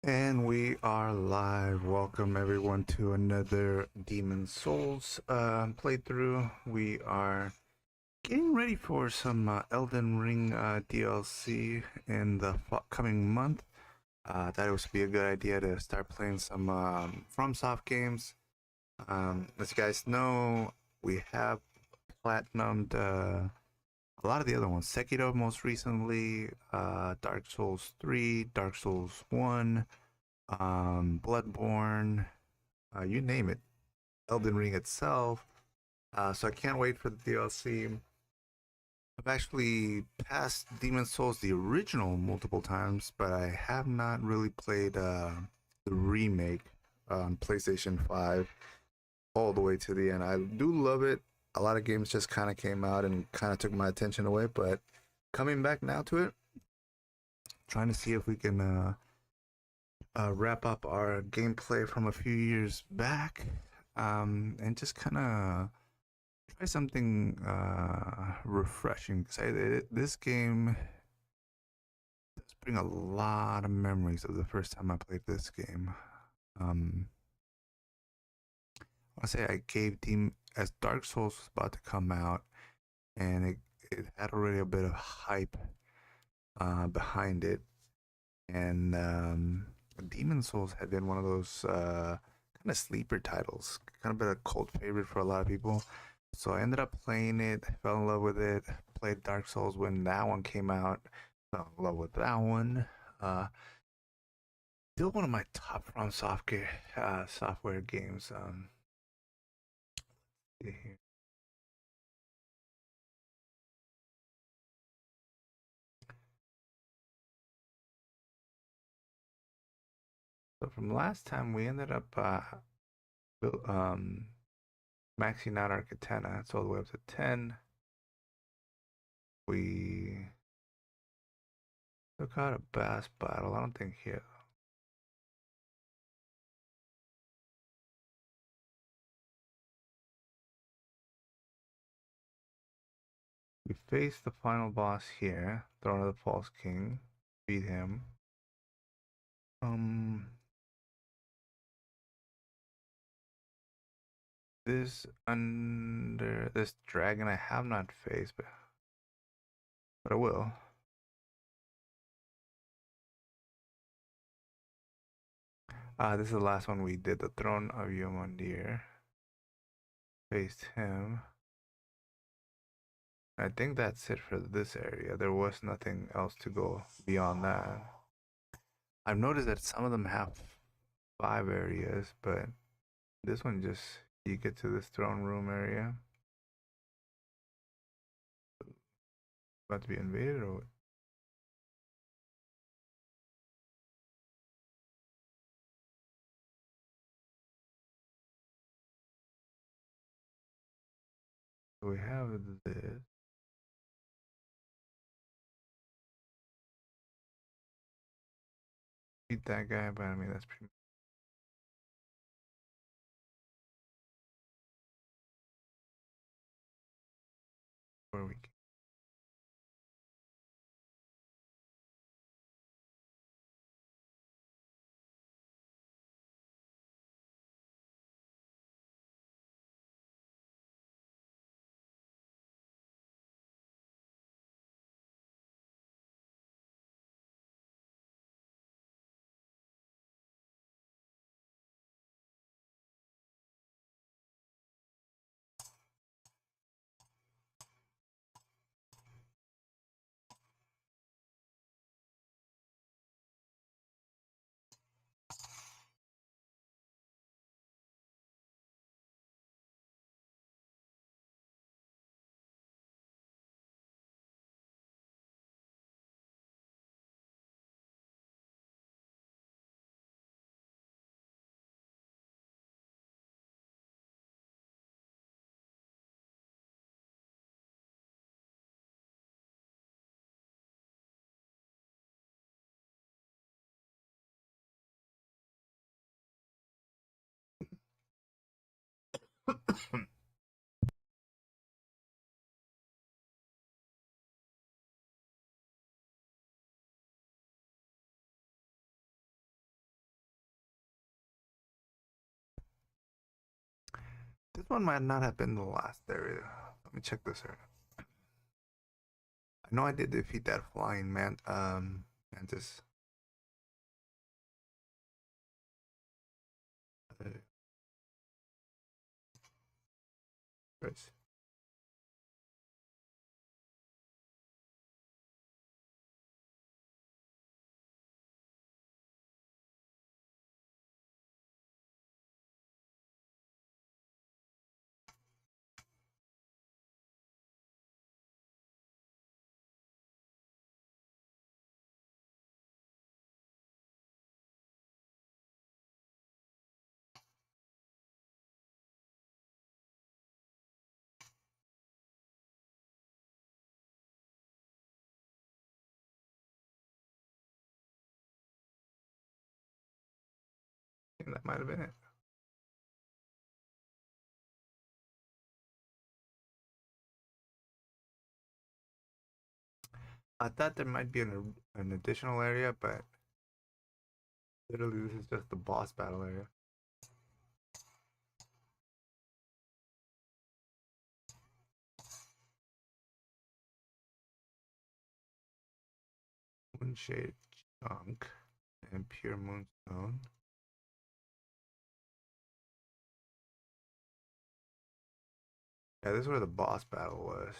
And we are live. Welcome everyone to another Demon Souls playthrough. We are getting ready for some Elden Ring DLC in the coming month. Thought it would be a good idea to start playing some FromSoft games. As you guys know, we have platinumed a lot of the other ones. Sekiro most recently, Dark Souls 3, Dark Souls 1, Bloodborne, you name it, Elden Ring itself. So I can't wait for the DLC. I've actually passed Demon Souls the original multiple times, but I have not really played the remake on PlayStation 5 all the way to the end. I do love it. A lot of games just kind of came out and kind of took my attention away, but coming back now to it, trying to see if we can wrap up our gameplay from a few years back, and just kind of try something refreshing. Because this game does bring a lot of memories of the first time I played this game. Um, I'll say I gave Team as Dark Souls was about to come out, and it had already a bit of hype behind it, and Demon Souls had been one of those kind of sleeper titles, kind of been a cult favorite for a lot of people. So I ended up playing it, fell in love with it, played Dark Souls when that one came out, fell in love with that one. Uh, Still one of my top from software games. So from last time, we ended up maxing out our katana. It's all the way up to 10. We took out a boss battle. I don't think here. We faced the final boss here, Throne of the False King. Beat him. Um, this dragon I have not faced, but I will. This is the last one we did. The Throne of Yomondir. Faced him. I think that's it for this area. There was nothing else to go beyond that. I've noticed that some of them have 5 areas, but this one just, you get to this throne room area. About to be invaded or what? So we have this. Beat that guy, but I mean, that's pretty much where we can. This one might not have been the last area. Let me check this area. I know I did defeat that flying mantis. Right. I think that might have been it. I thought there might be an additional area, but literally this is just the boss battle area. Moonshade chunk and pure moonstone. Yeah, this is where the boss battle was.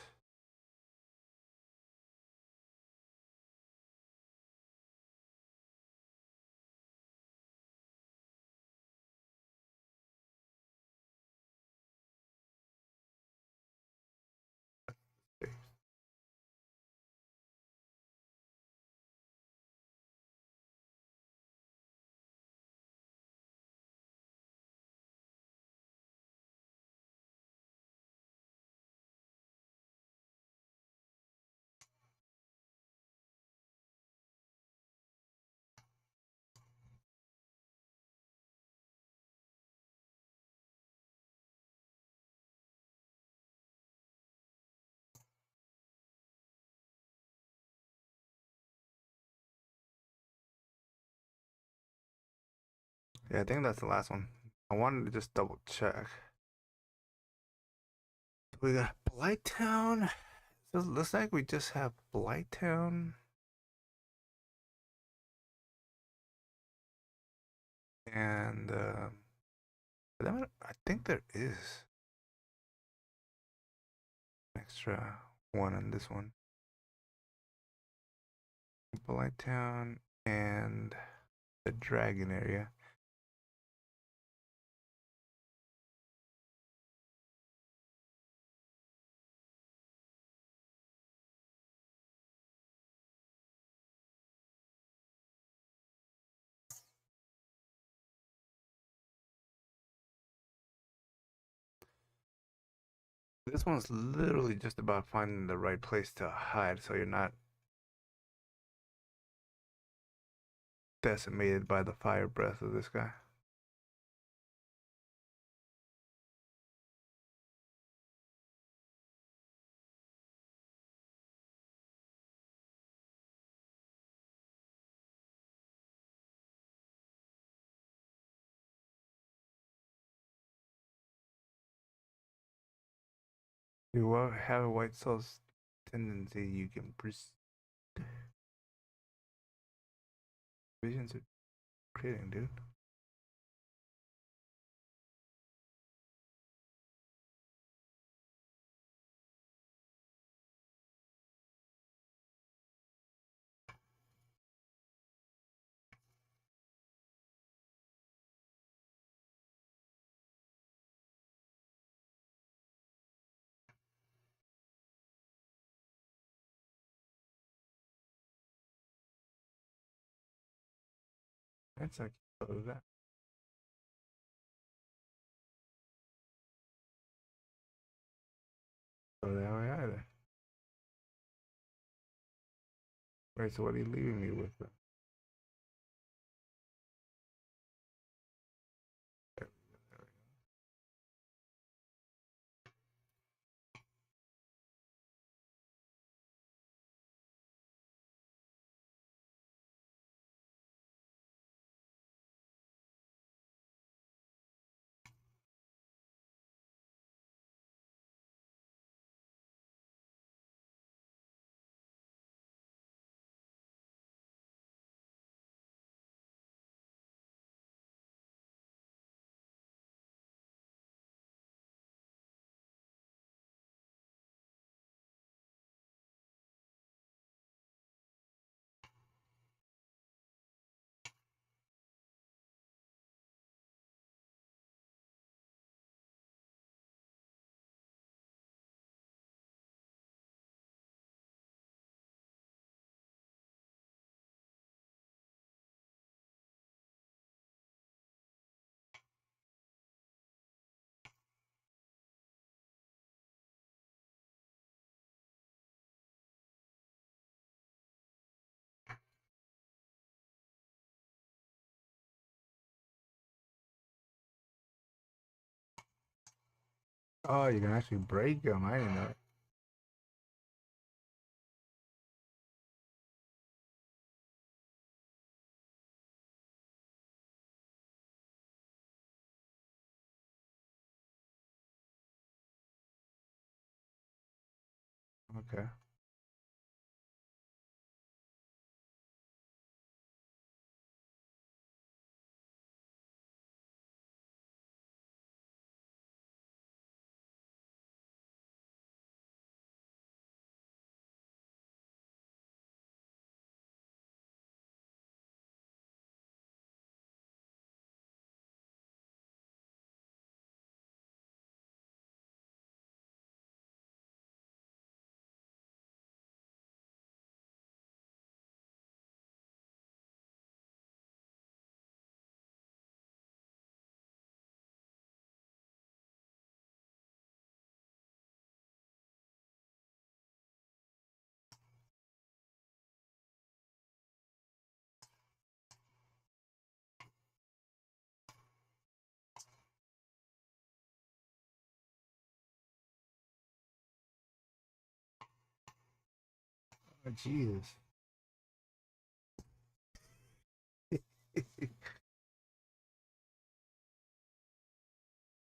Yeah, I think that's the last one. I wanted to just double check. We got Blighttown. So it looks like we just have Blighttown. And I think there is an extra one in this one. Blighttown and the dragon area. This one's literally just about finding the right place to hide so you're not decimated by the fire breath of this guy. You have a white soul's tendency, you can visions are creating, dude. That's like that. So that way either. Right, so what are you leaving me with? Oh, you can actually break them. I didn't know. Okay. Oh, Jesus.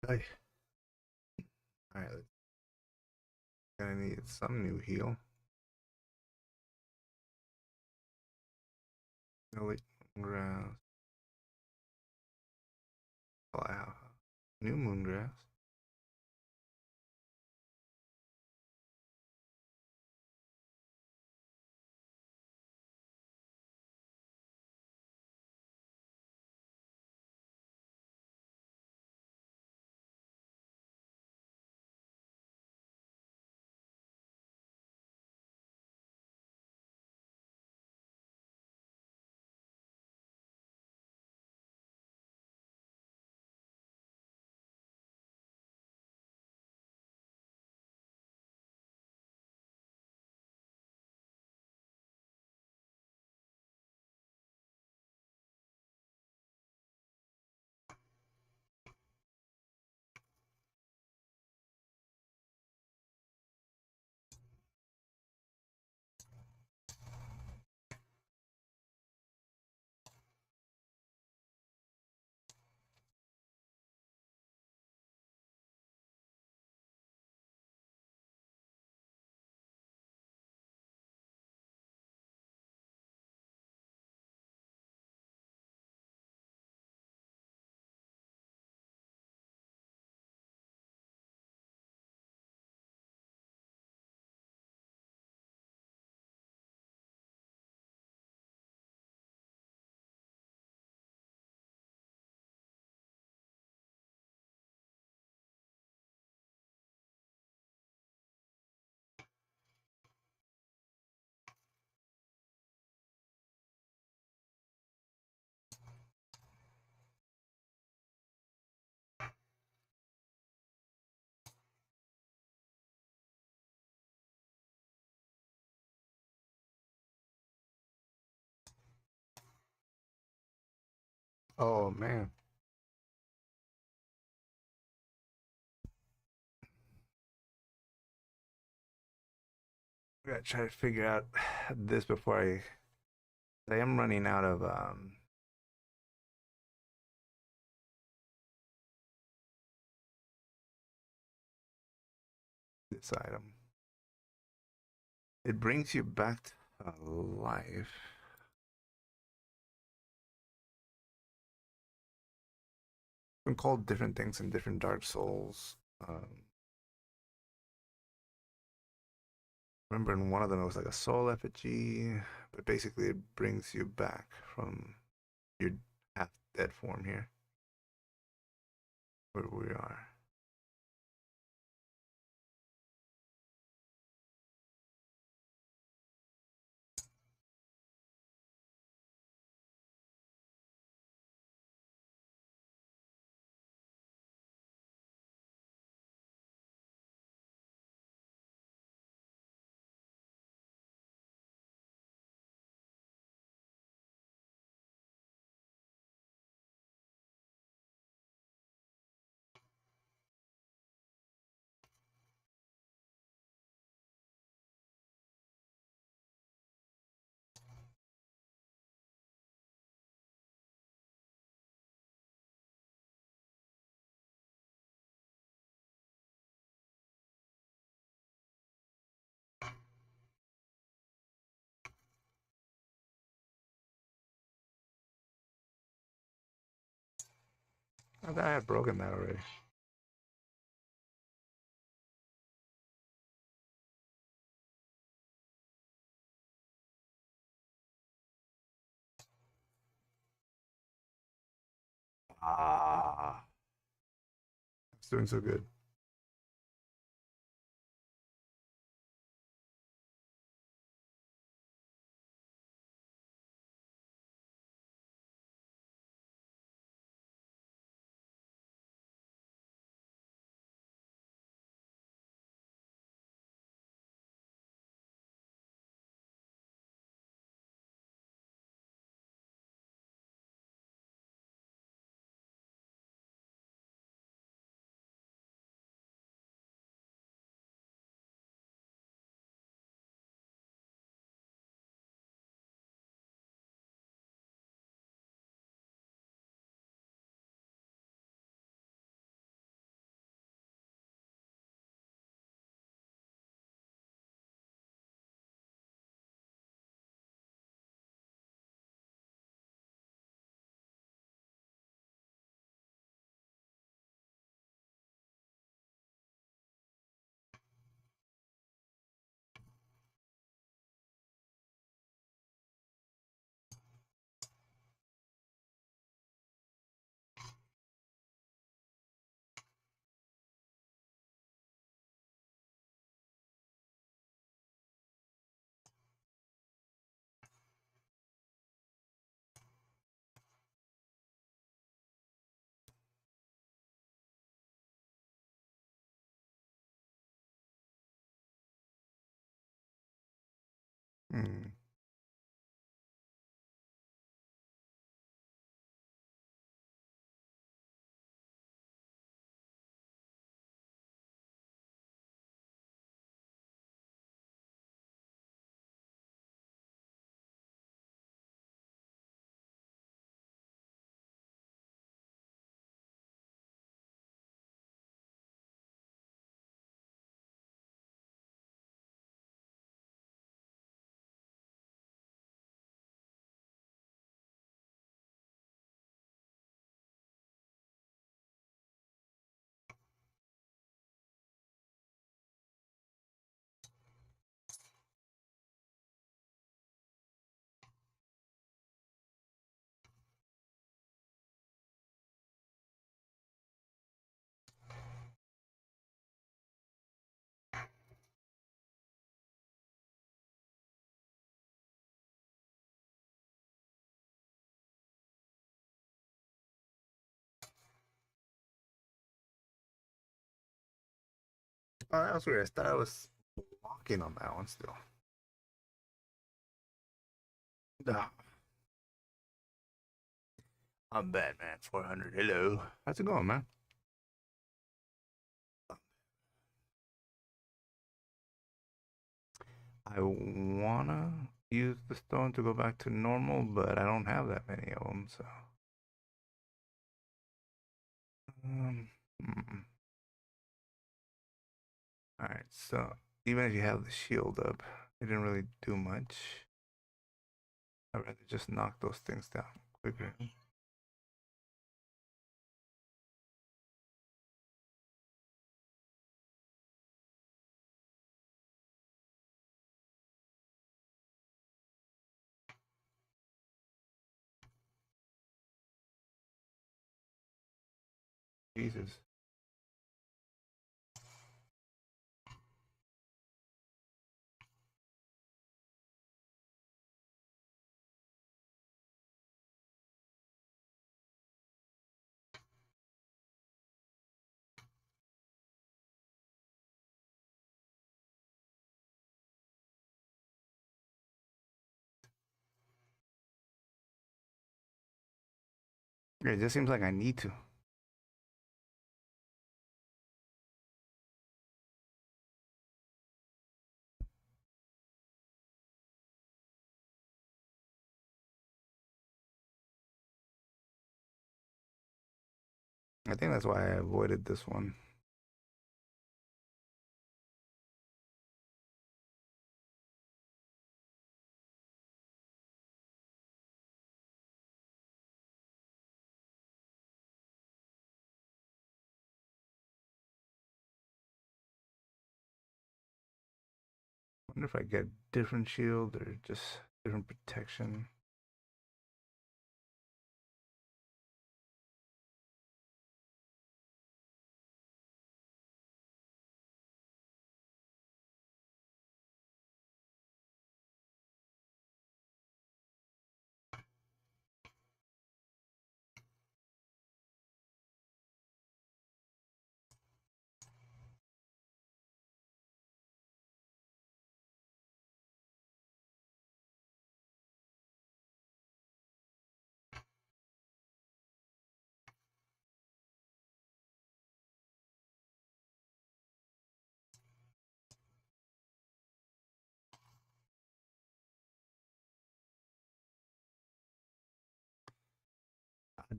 Ay. All right, gonna need some new heal. Elite Moongrass. Wow. New Moongrass. Oh man. I gotta try to figure out this before I am running out of this item. It brings you back to life. It's been called different things in different Dark Souls. Remember in one of them it was like a soul effigy, but basically it brings you back from your half dead form here, where we are. I thought I had broken that already. Ah, it's doing so good. Hmm. Oh, that was weird. I thought I was walking on that one still. Nah, I'm Batman 400. Hello. How's it going, man? I wanna use the stone to go back to normal, but I don't have that many of them, so. Um, hmm. All right, so even if you have the shield up, it didn't really do much. I'd rather just knock those things down quicker. Jesus. It just seems like I need to. I think that's why I avoided this one. wonder if I get different shield or just different protection.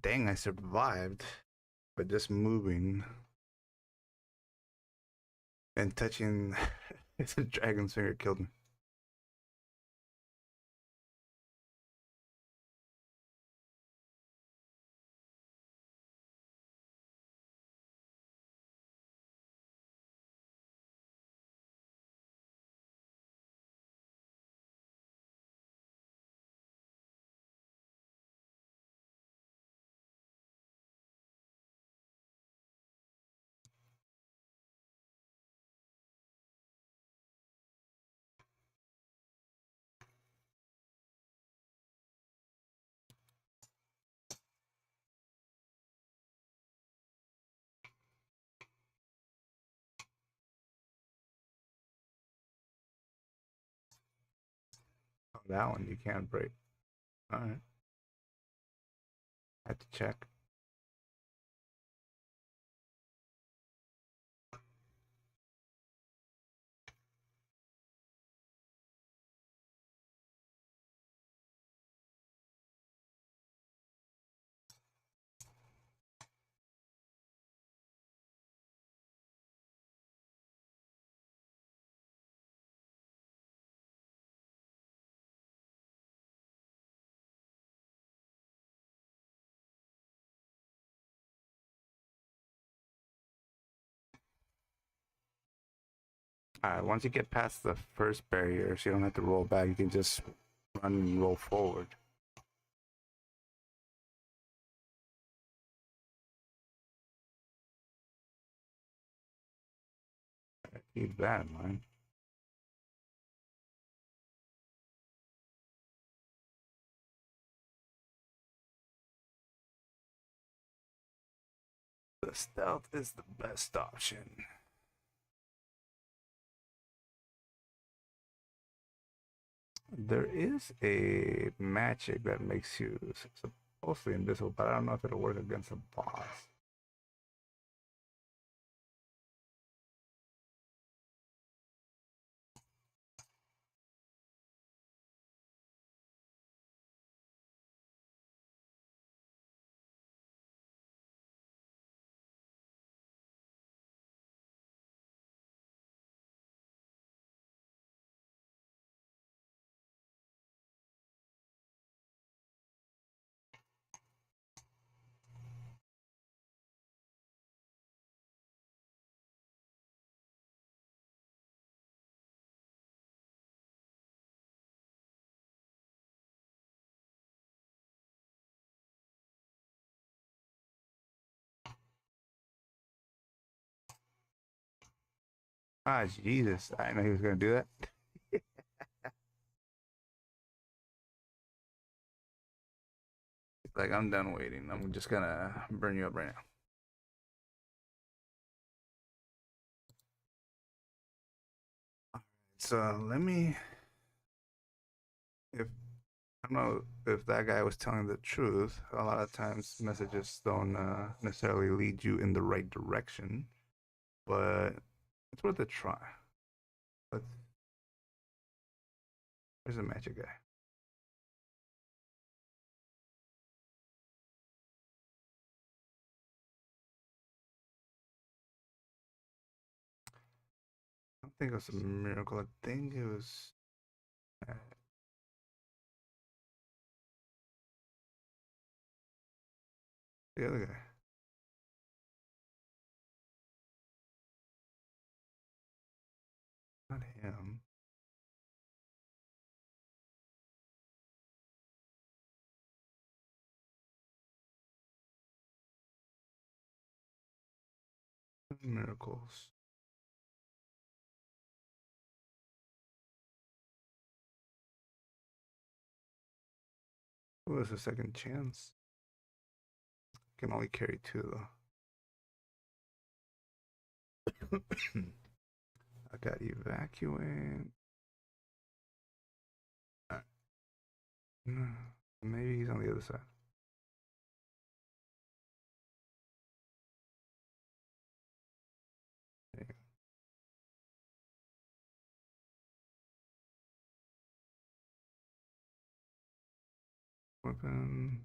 Dang, I survived, but just moving and touching it's a dragon's finger killed me. Oh, that one you can't break. All right, I have to check. All right, once you get past the first barrier, so you don't have to roll back, you can just run and roll forward. Keep that in mind. The stealth is the best option. There is a magic that makes you supposedly invisible, but I don't know if it'll work against a boss. Ah, Jesus. I didn't know he was going to do that. Like, I'm done waiting. I'm just going to burn you up right now. So let me, if I don't know if that guy was telling the truth. A lot of times messages don't necessarily lead you in the right direction, but it's worth a try. But there's a magic guy. I don't think it was a miracle. I think it was the other guy. Not him. Miracles. Oh, it's a second chance. Can only carry two though. I got evacuate. Maybe he's on the other side. There you go. Weapon.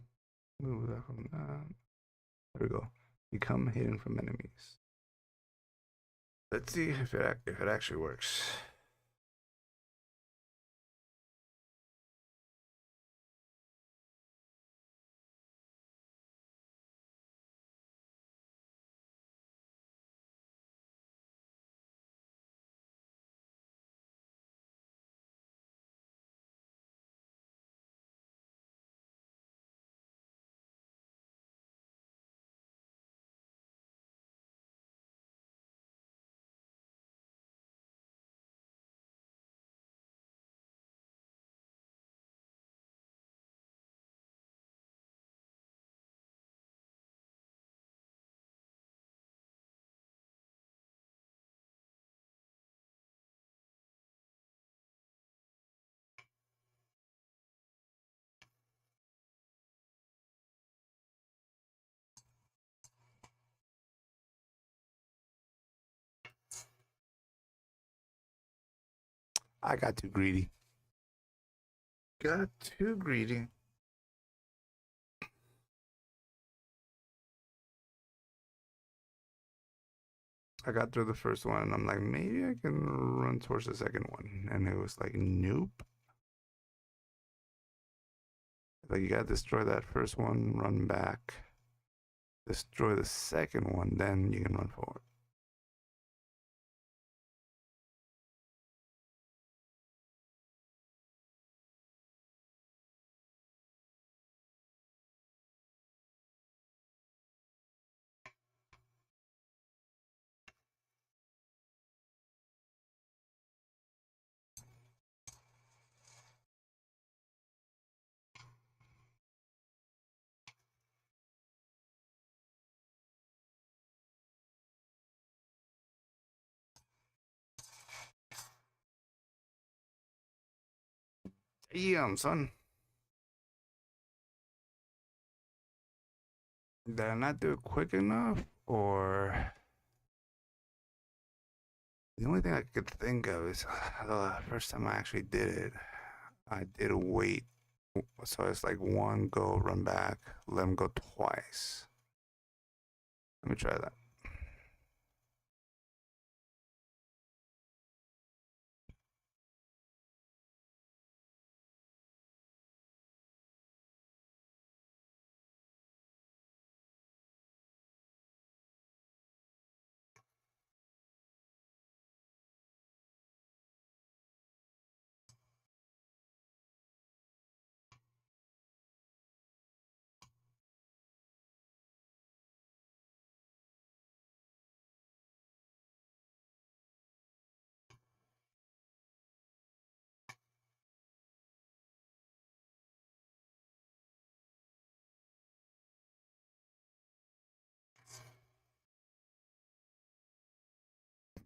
Move that from that. There we go. Become hidden from enemies. Let's see if it actually works. I got too greedy. Got too greedy. I got through the first one and I'm like, maybe I can run towards the second one. And it was like, nope. Like, you gotta destroy that first one, run back, destroy the second one, then you can run forward. Damn, son. Did I not do it quick enough? Or the only thing I could think of is the first time I actually did it, I did wait. So it's like one go, run back, let him go twice. Let me try that.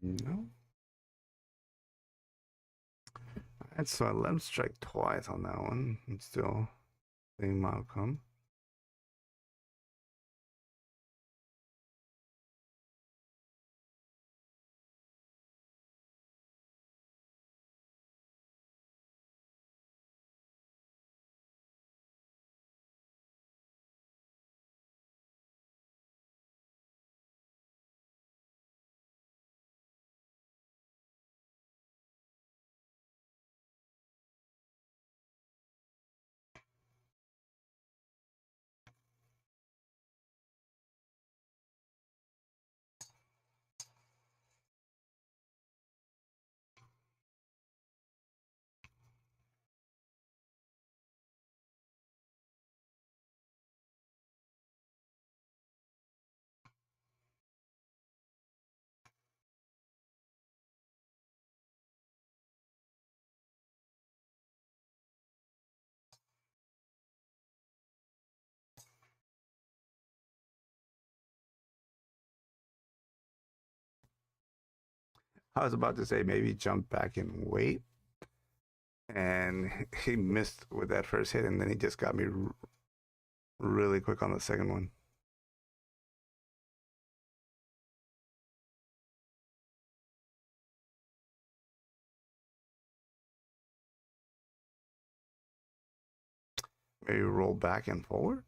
No. Alright, so I let him strike twice on that one. And still same outcome. I was about to say maybe jump back and wait, and he missed with that first hit, and then he just got me really quick on the second one. Maybe roll back and forward.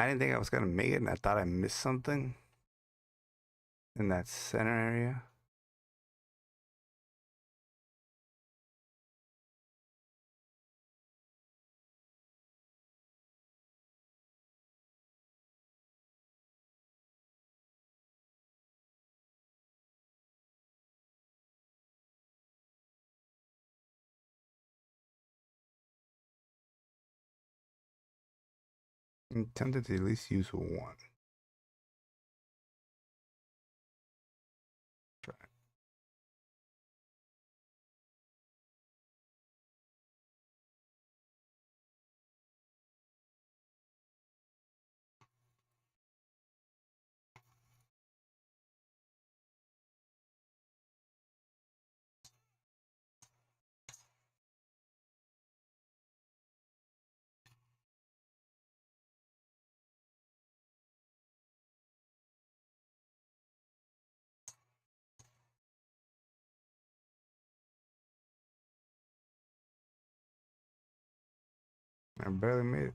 I didn't think I was gonna make it, and I thought I missed something in that center area. I'm tempted to at least use one. Try. I barely made it.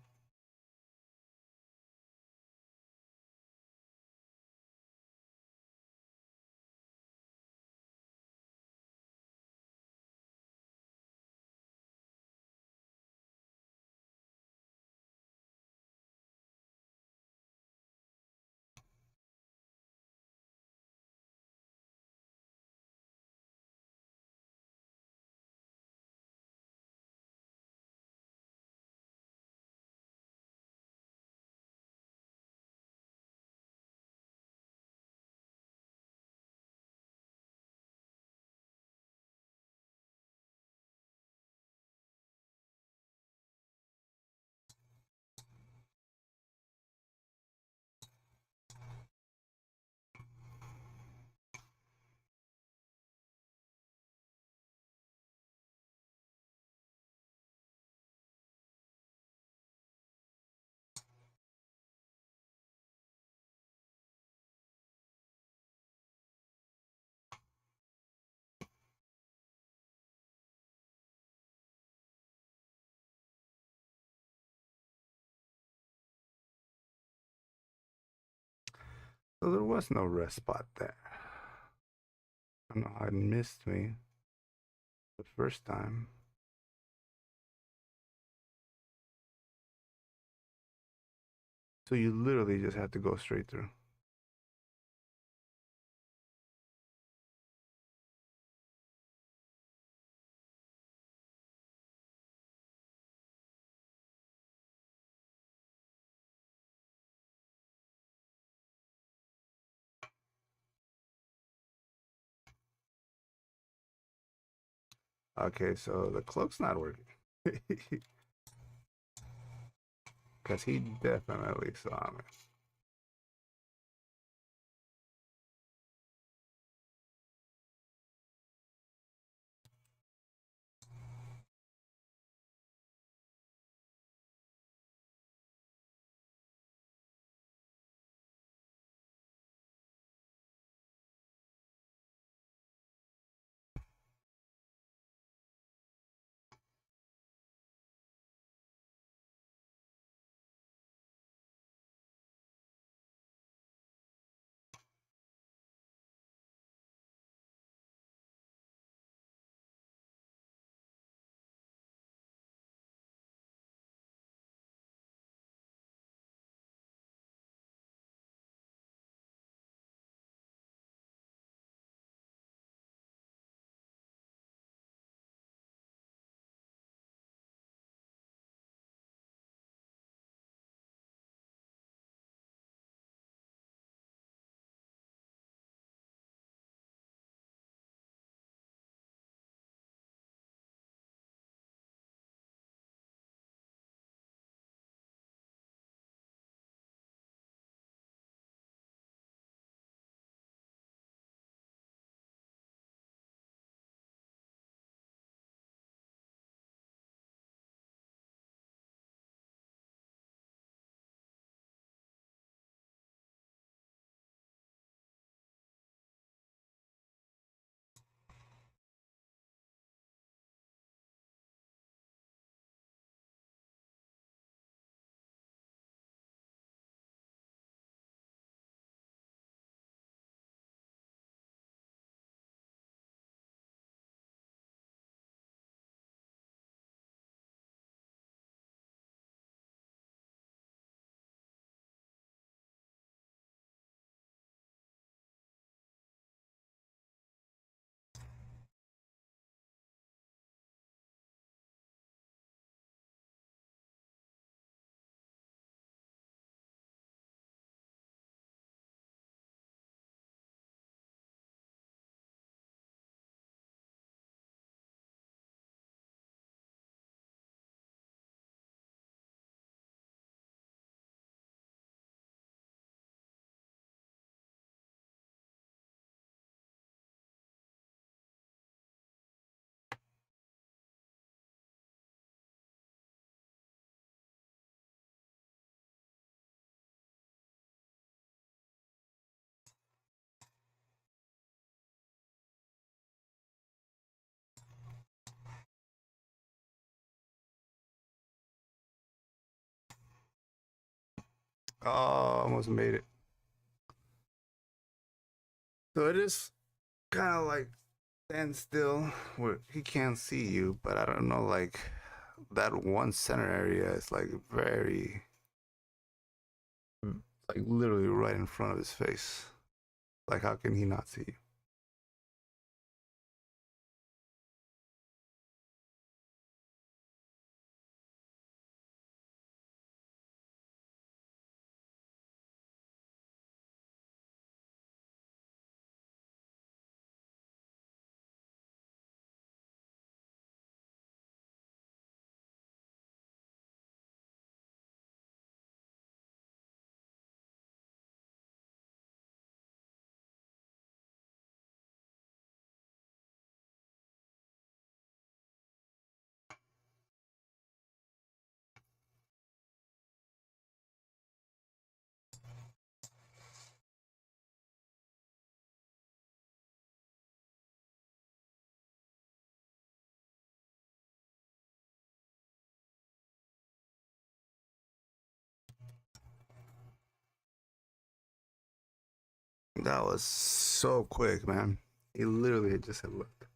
So there was no rest spot there. I don't know how it missed me the first time. So you literally just had to go straight through. Okay, so the cloak's not working. Because he definitely saw me. Oh, almost made it. So it is kind of like stand still where he can't see you, but I don't know, like that one center area is like very, like literally right in front of his face. Like, how can he not see you? That was so quick, man. He literally had just had looked.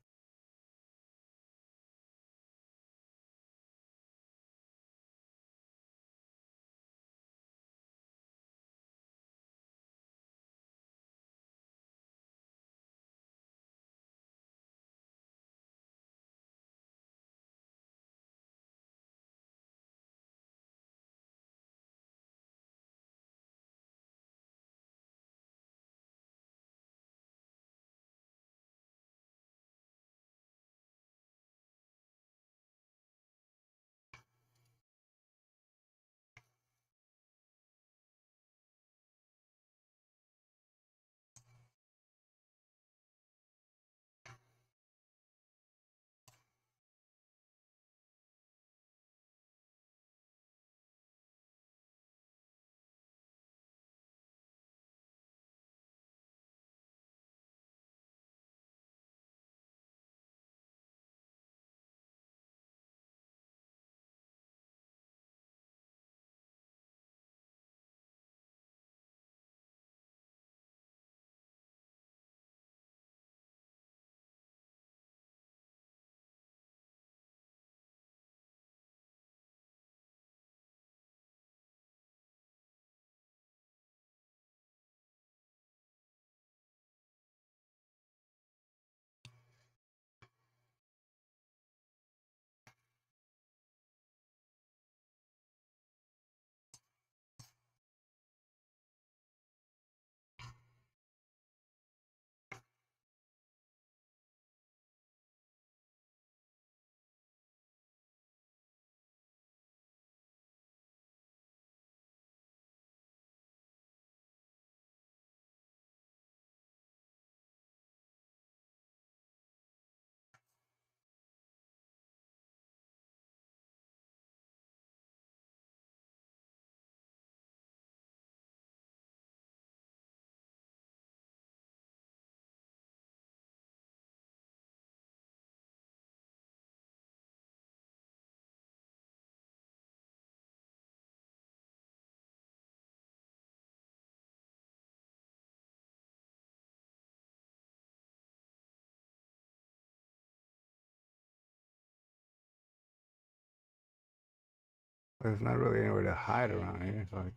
There's not really anywhere to hide around here. So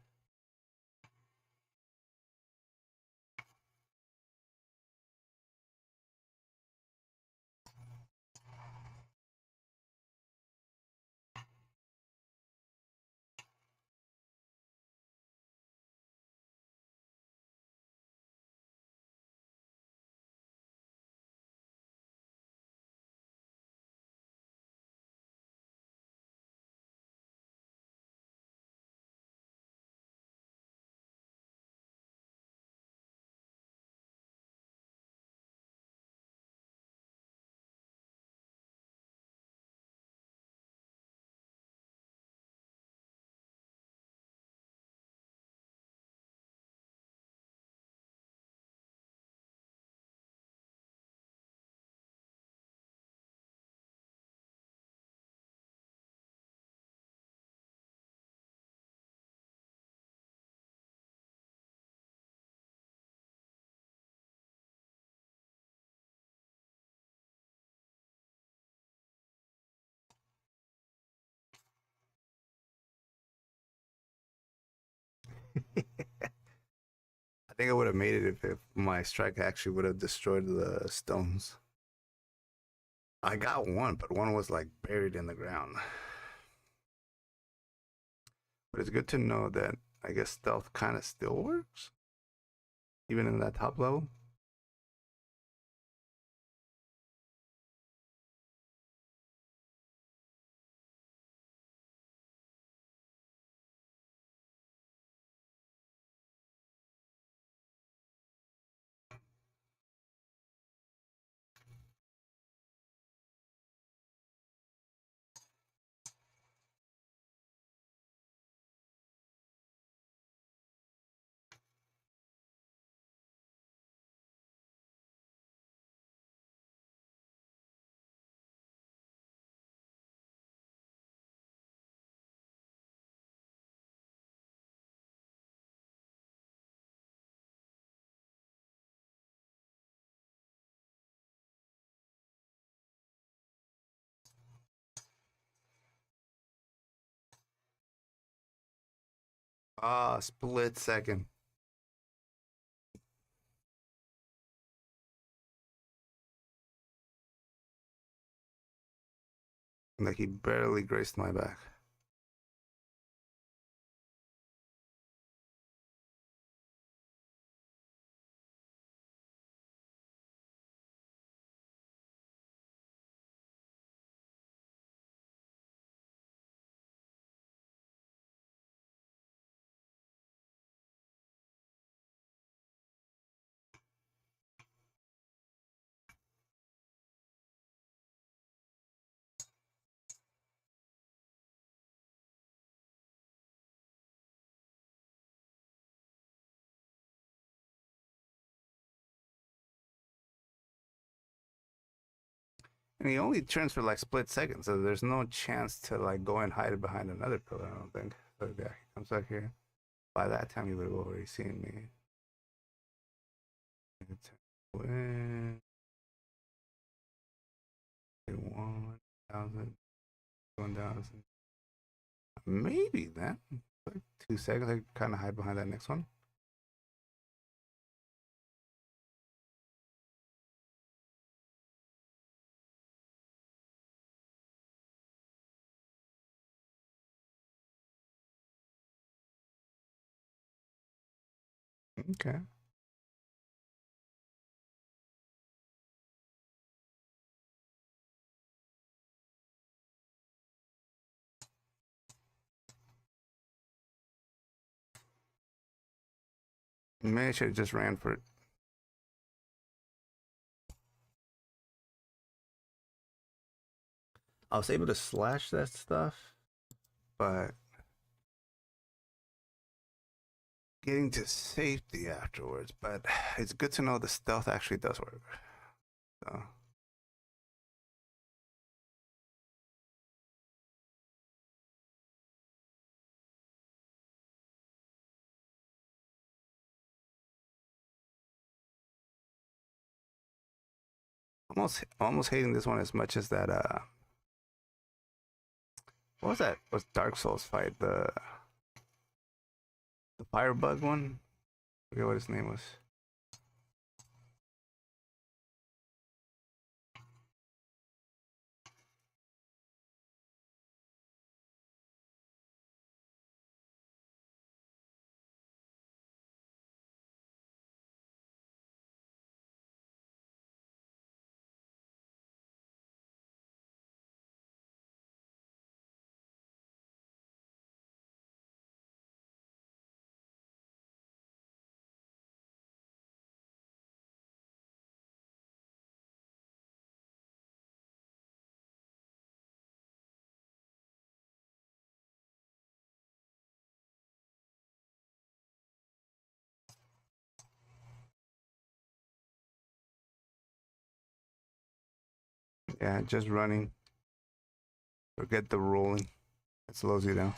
I think I would have made it if my strike actually would have destroyed the stones. I got one, but one was like buried in the ground. But it's good to know that I guess stealth kind of still works, even in that top level. Ah, split second. Like he barely graced my back. And he only turns for like split seconds, so there's no chance to like go and hide behind another pillar, I don't think. So yeah, he comes back here. By that time, he would have already seen me. Win 1,000, 1,000. Maybe then. Like 2 seconds, I kind of hide behind that next one. Okay. Maybe I should have just ran for it. I was able to slash that stuff, but getting to safety afterwards. But it's good to know the stealth actually does work. So almost hating this one as much as that what was that? Was Dark Souls fight? The firebug one? I forget what his name was. Yeah, just running. Forget the rolling. It slows you down.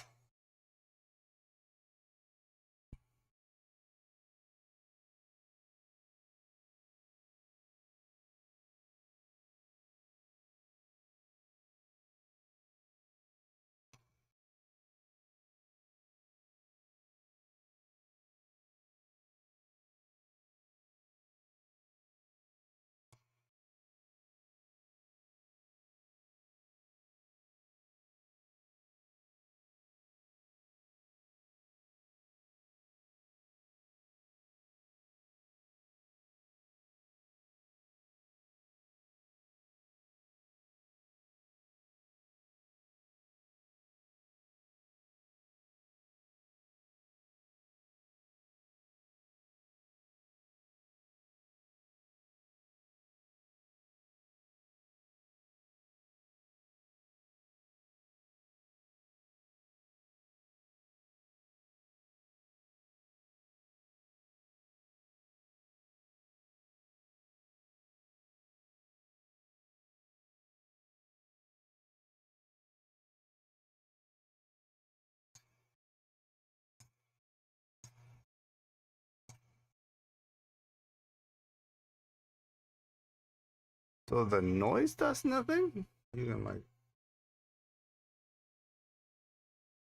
So the noise does nothing? You can like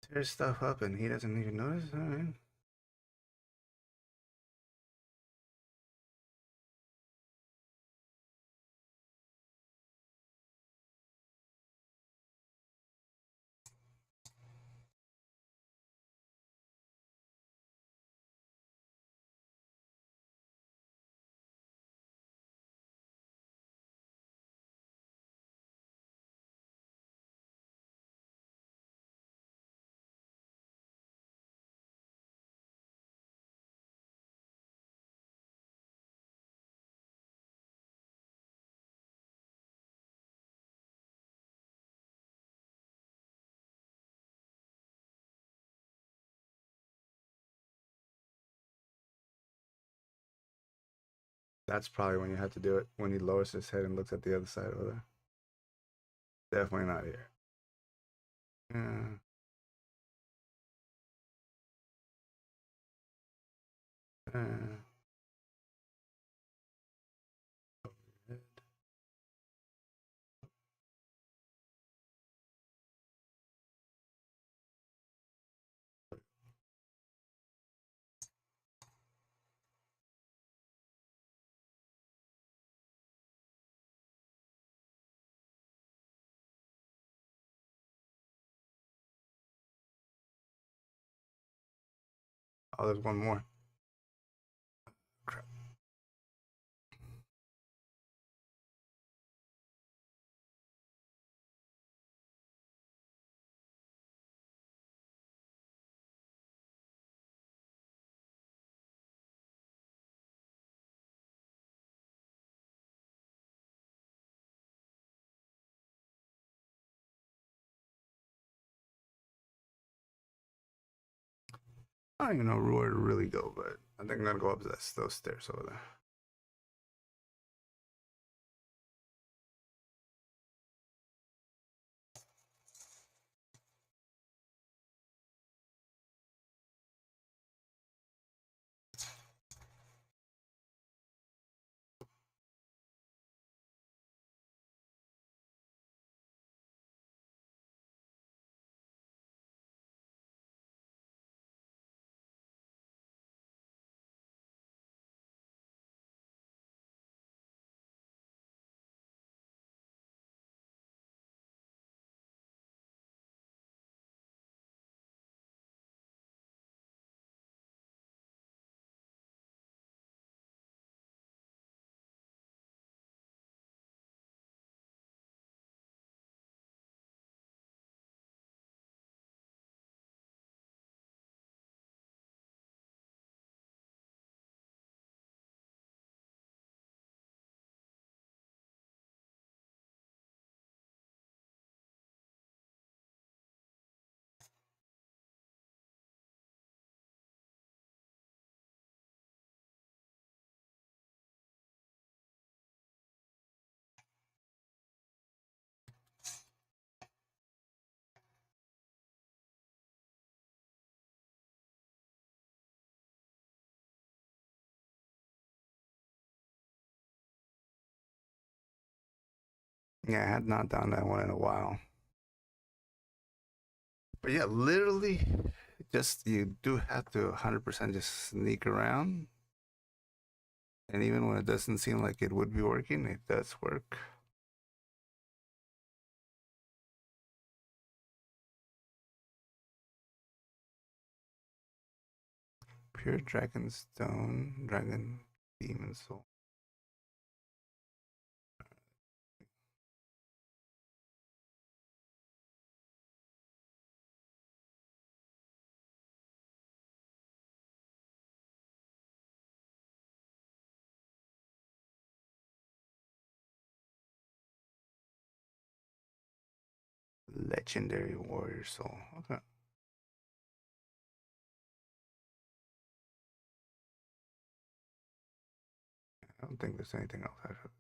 tear stuff up and he doesn't even notice? Alright. That's probably when you have to do it, when he lowers his head and looks at the other side over there. Definitely not here. Yeah. Oh, there's one more. Crap. I don't even know where to really go, but I think I'm gonna go up those stairs over there. Yeah, I had not done that one in a while. But yeah, literally, just you do have to 100% just sneak around. And even when it doesn't seem like it would be working, it does work. Pure Dragon Stone, Dragon Demon Soul. Legendary Warrior Soul. Okay. I don't think there's anything else I should.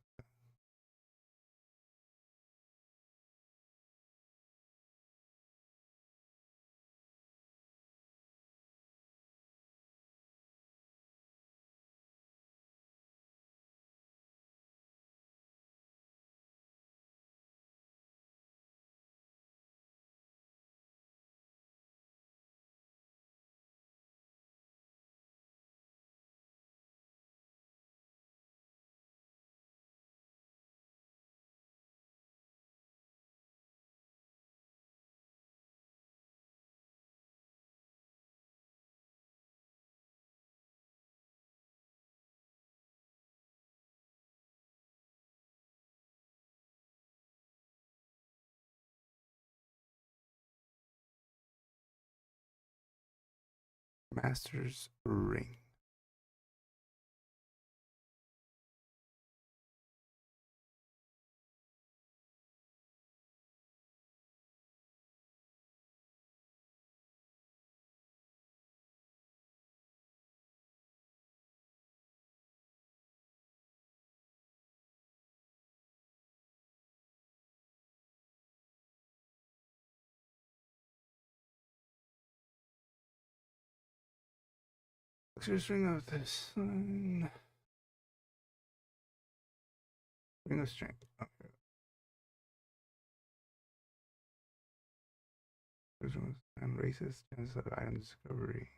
Master's Ring. Luxurious ring of the sun. Ring of strength. Okay. And racist chances of item discovery.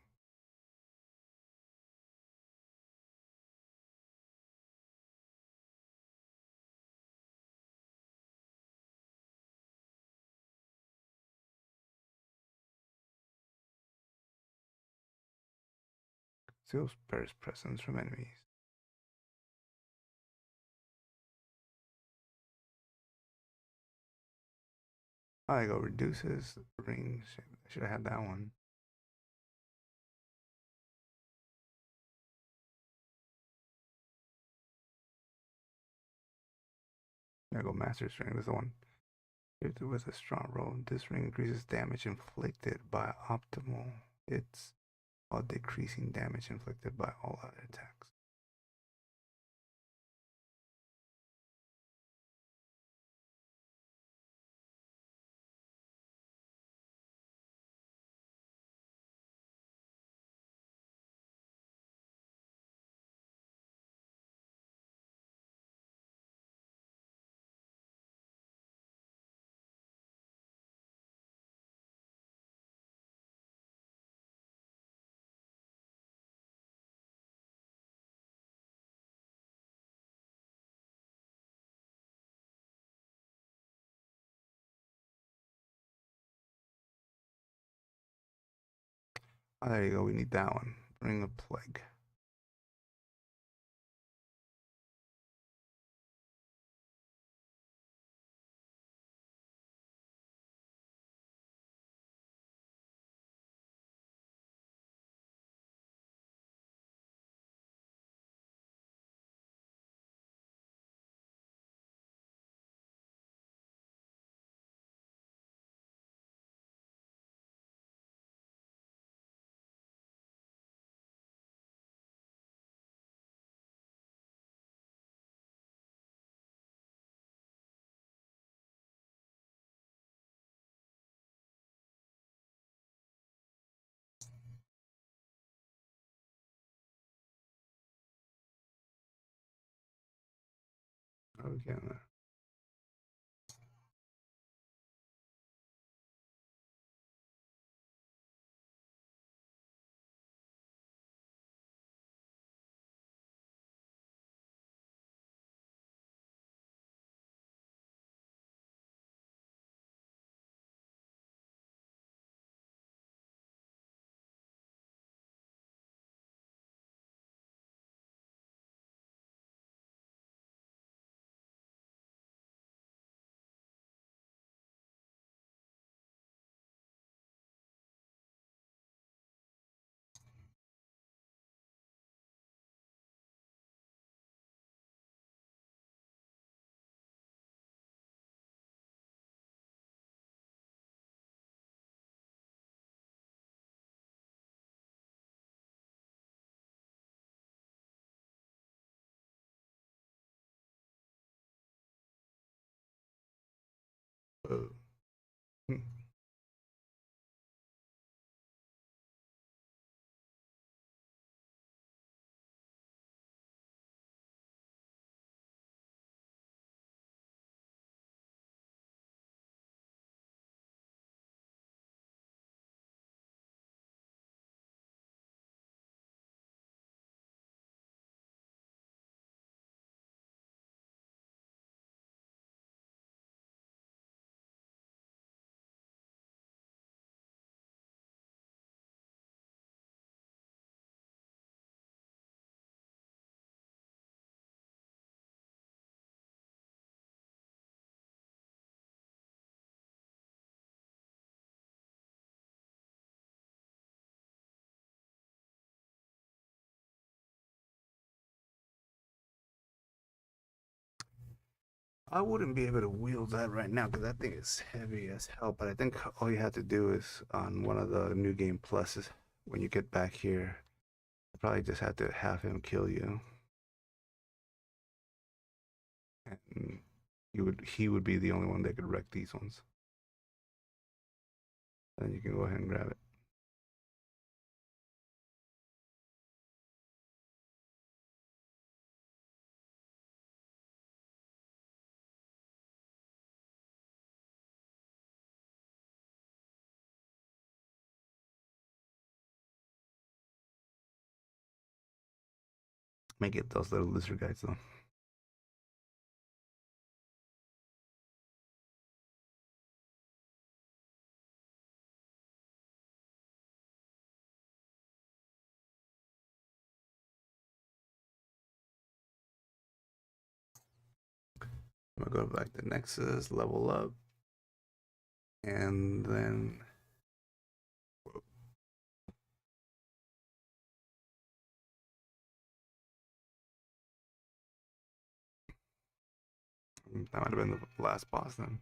Seals bears presence from enemies. I go reduces ring shape. I should have had that one. I go master string. This is the one. With a strong roll, this ring increases damage inflicted by optimal hits while decreasing damage inflicted by all other attacks. Oh, there you go. We need that one. Ring of Plague. Okay. Oh. I wouldn't be able to wield that right now because that thing is heavy as hell. But I think all you have to do is on one of the new game pluses when you get back here, you probably just have to have him kill you, and he would be the only one that could wreck these ones. Then you can go ahead and grab it. Make it those little lizard guys though. I'm gonna go back to Nexus, level up, and then that might have been the last boss then.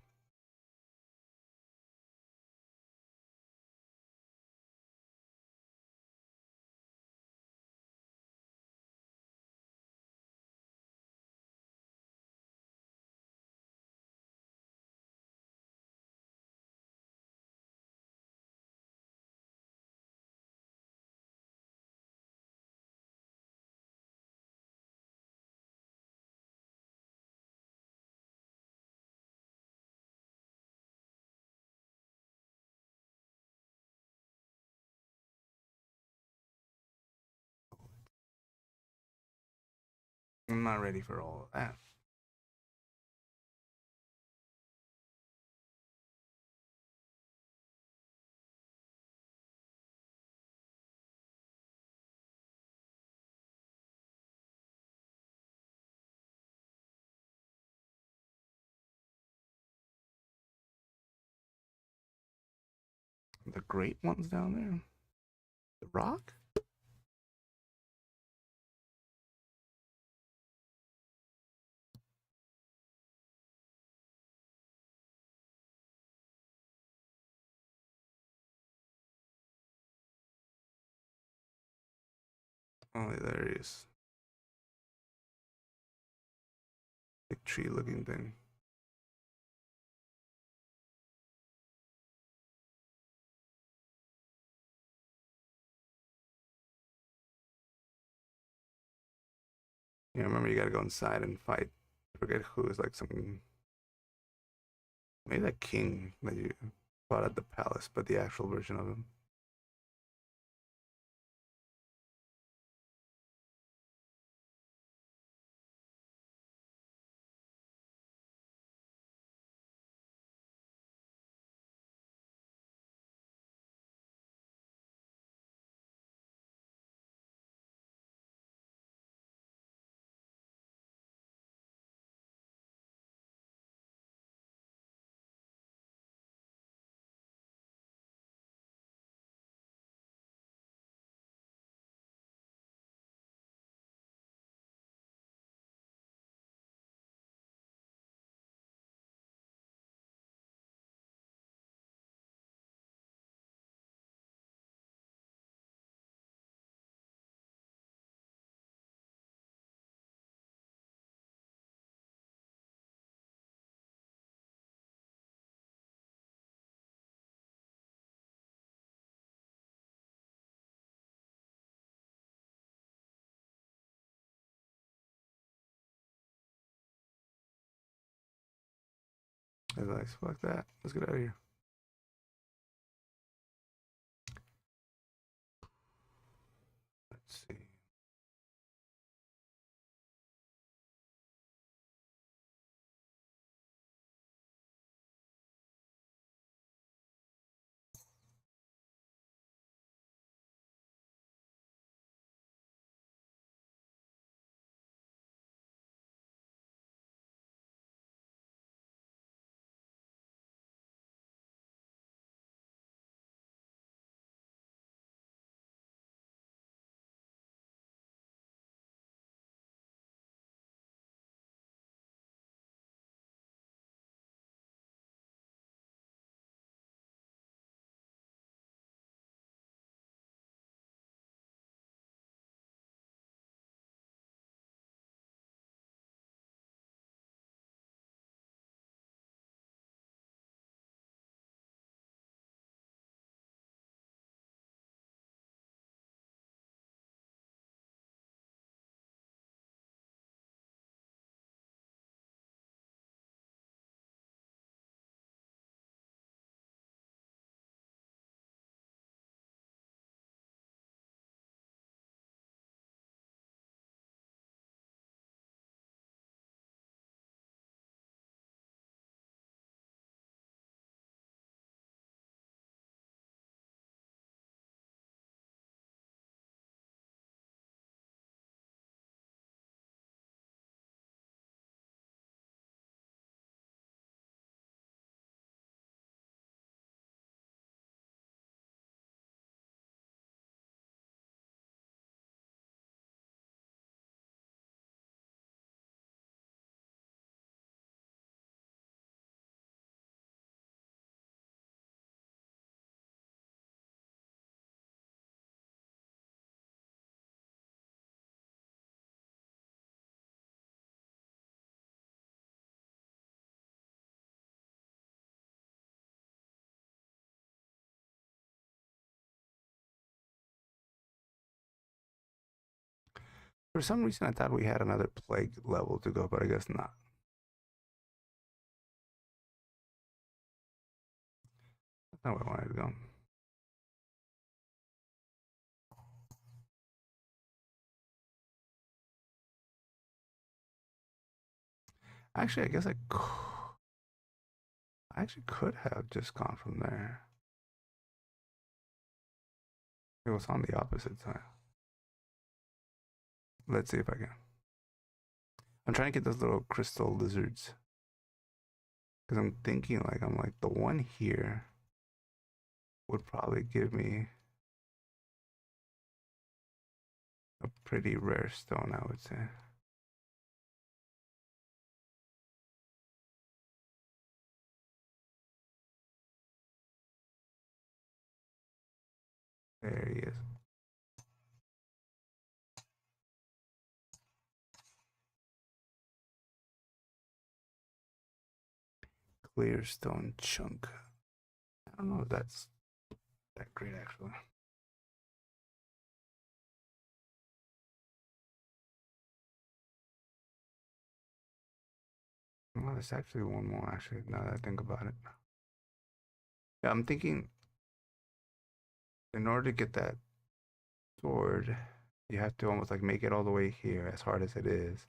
I'm not ready for all of that. The great ones down there? The rock? Oh, there he is. Big tree looking thing. Yeah, remember you gotta go inside and fight. I forget who is like some maybe that king that you fought at the palace, but the actual version of him. I was like, fuck that. Let's get out of here. Let's see. For some reason, I thought we had another plague level to go, but I guess not. That's not where I wanted to go. Actually, I actually could have just gone from there. It was on the opposite side. Let's see if I can. I'm trying to get those little crystal lizards. Because I'm thinking I'm like the one here would probably give me a pretty rare stone, I would say. There he is. Clear stone chunk. I don't know if that's that great actually. Well, there's actually one more actually, now that I think about it. Yeah, I'm thinking in order to get that sword, you have to almost like make it all the way here, as hard as it is.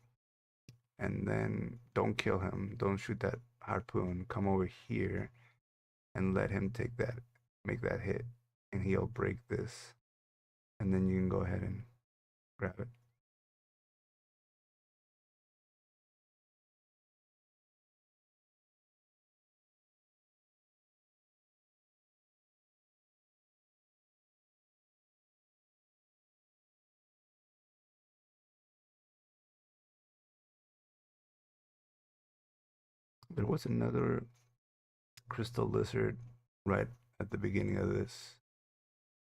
And then don't kill him. Don't shoot that harpoon. Come over here and let him make that hit. And he'll break this. And then you can go ahead and grab it. There was another crystal lizard right at the beginning of this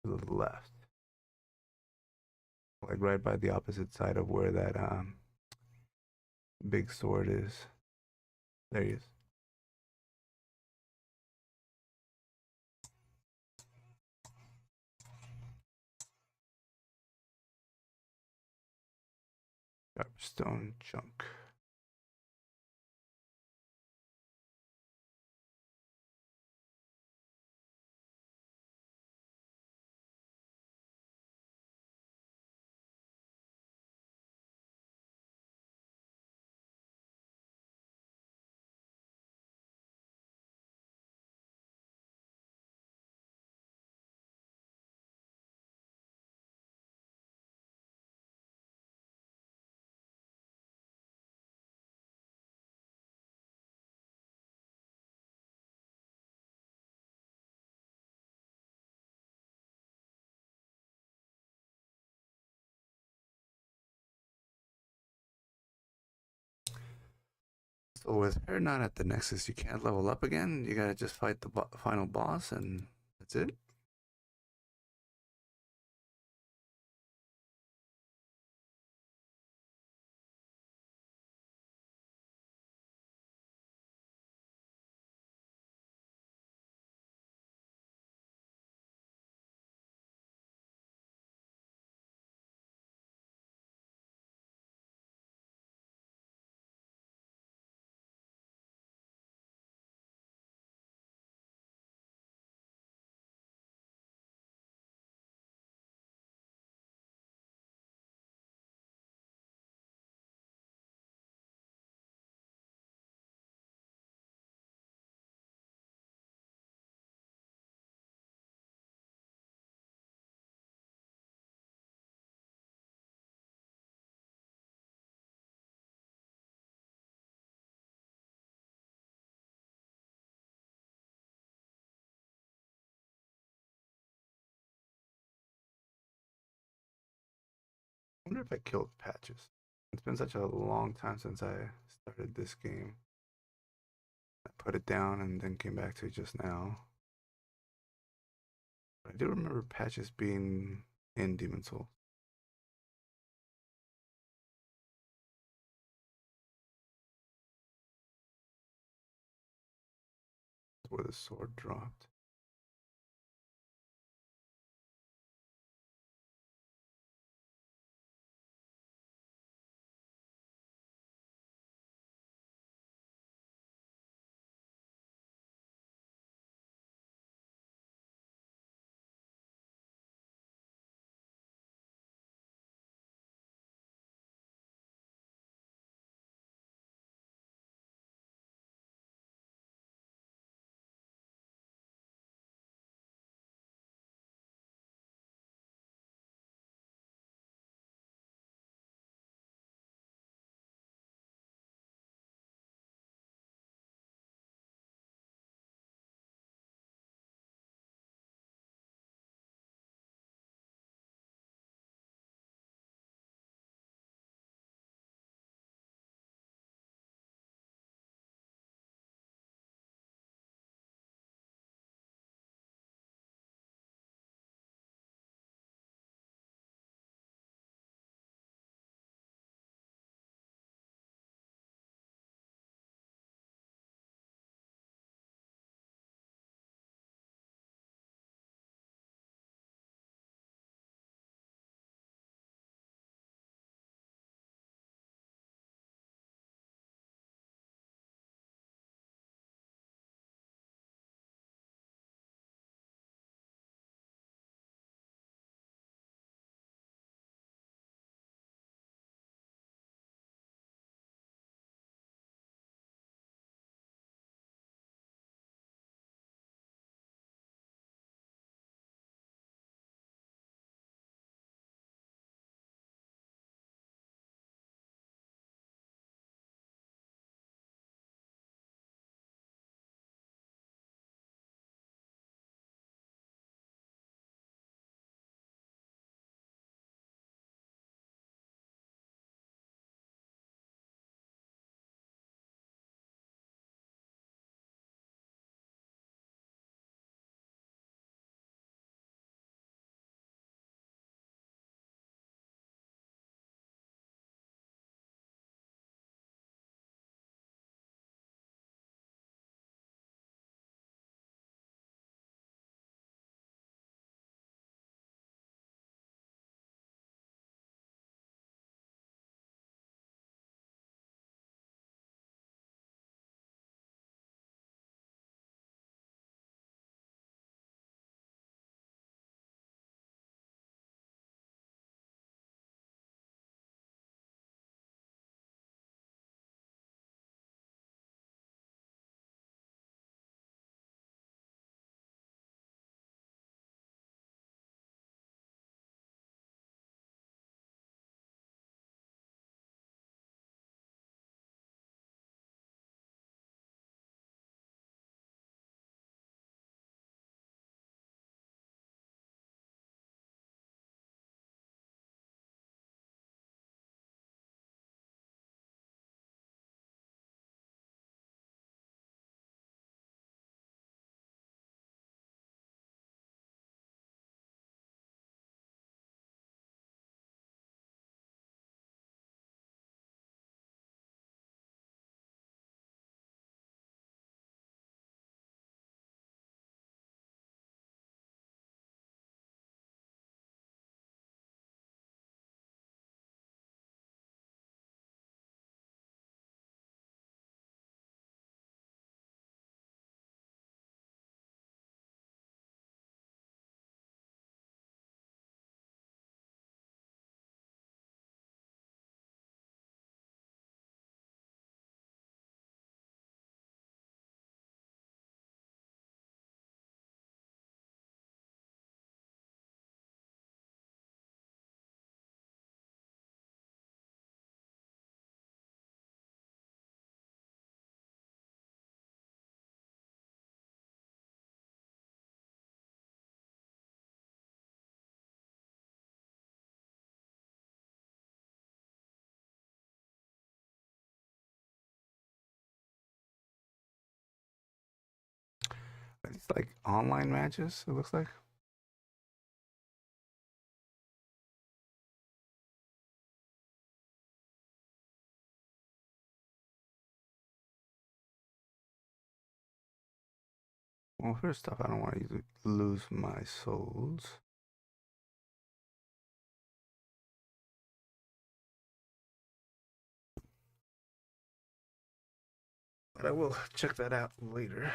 to the left. Like right by the opposite side of where that big sword is. There he is. Stone chunk. So with her not at the Nexus, you can't level up again. You gotta just fight the final boss, and that's it. I wonder if I killed Patches. It's been such a long time since I started this game. I put it down and then came back to it just now. But I do remember Patches being in Demon Souls. Where the sword dropped. It's like online matches, it looks like. Well, first off, I don't want to lose my souls. But I will check that out later.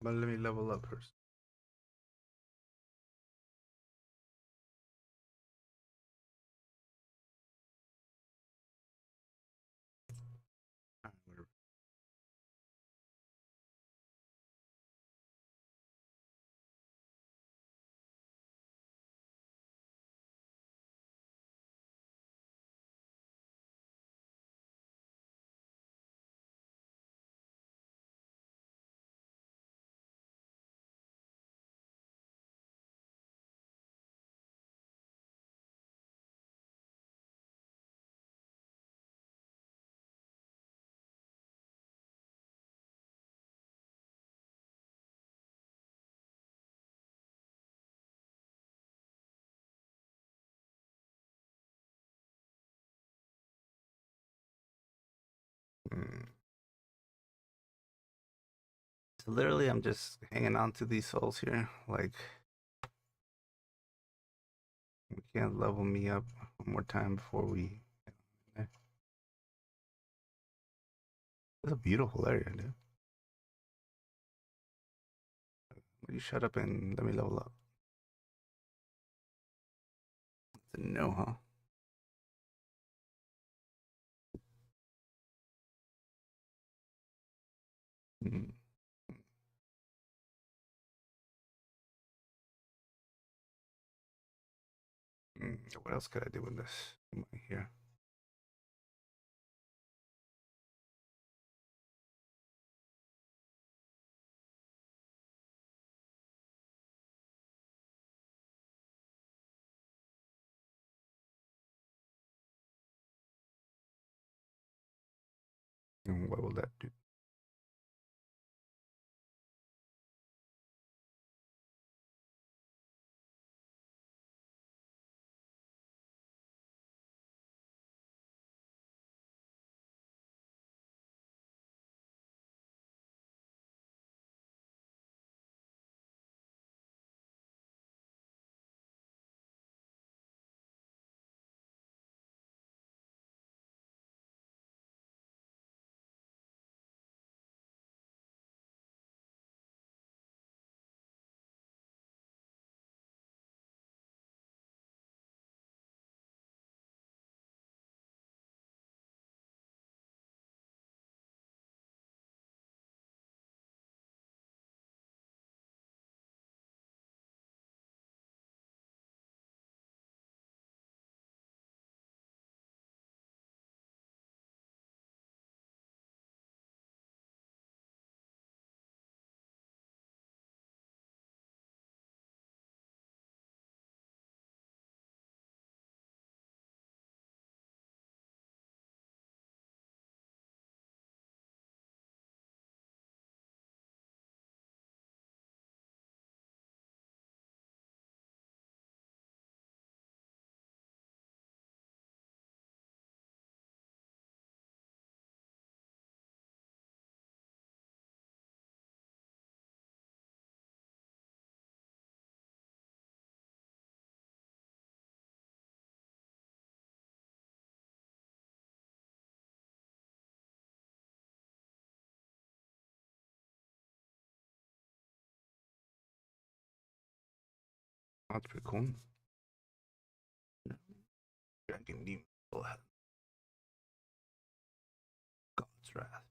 But let me level up first. Mm. So literally, I'm just hanging on to these souls here. Like, we can't level me up one more time before we. It's a beautiful area, dude. Will you shut up and let me level up? It's a no, huh? Mm. What else could I do with this here? And what will that do? That's pretty cool. Dragon Demon Soul has God's Wrath.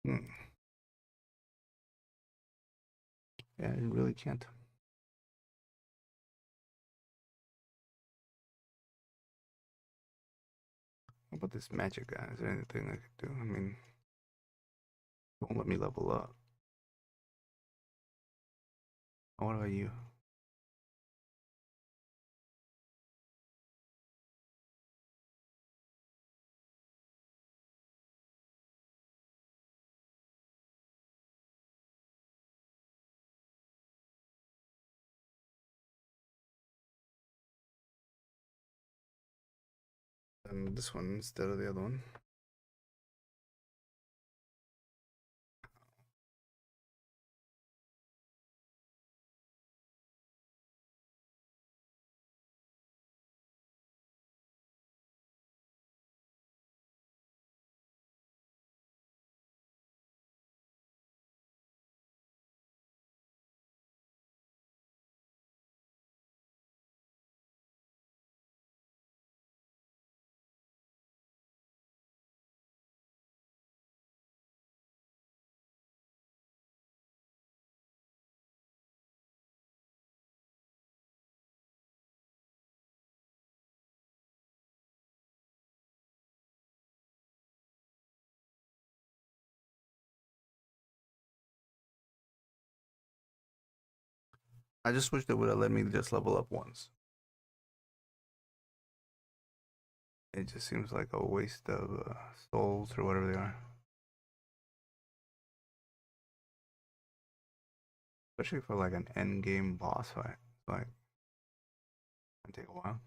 Hmm. Yeah, I really can't. How about this magic guy? Is there anything I could do? I mean, won't let me level up. What about you? And this one instead of the other one. I just wish they would have let me just level up once. It just seems like a waste of souls or whatever they are. Especially for like an end game boss fight. It's like, it take a while.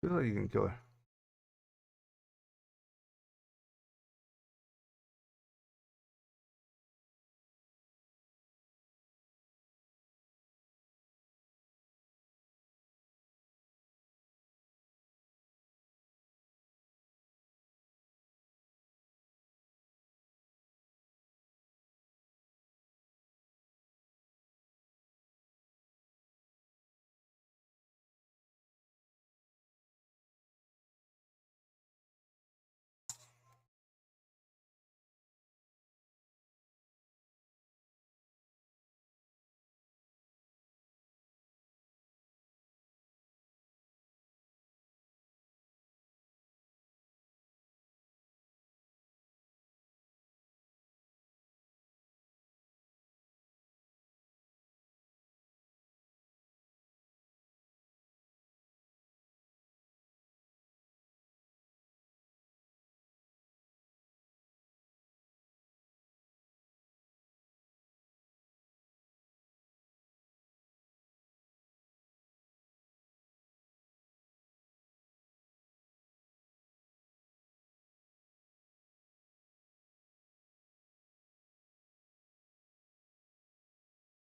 Feel like you can kill her.